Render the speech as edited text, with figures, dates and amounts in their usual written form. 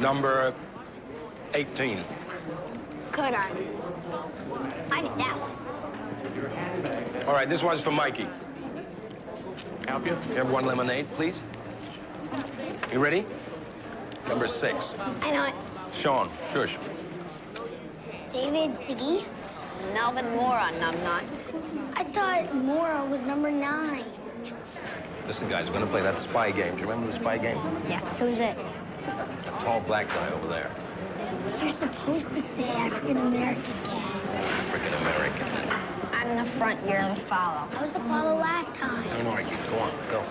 Number 18. Good on. I need that one. All right, this one's for Mikey. Help you? You have one lemonade, please? You ready? Number 6. I know it. Sean, shush. David Siggy. Melvin Mora, numbnuts. I thought Mora was number 9. Listen, guys, we're gonna play that spy game. Do you remember the spy game? Yeah, who's it? That tall black guy over there. You're supposed to say African-American, Dad. African American. I'm the front, you're the follow. I was the follow last time. No, Mikey, go on, go.